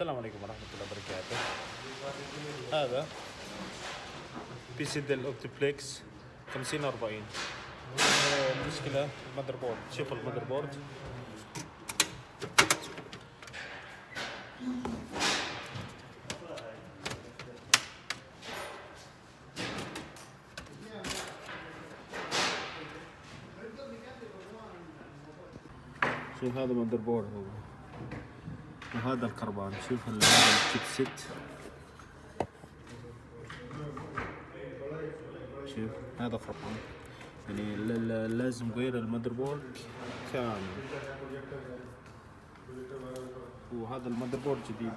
السلام عليكم ورحمة الله وبركاته. هذا بي سي ديل اوبتيبلكس 5040. المشكلة المذر بورد. شوفوا المذر بورد، شوف هذا مذر بورد هو، وهذا الكربان. شوف هذا الشيب سيت، شوف هذا خربان. يعني لازم غير المذر بورد كامل. وهذا المذر بورد جديد.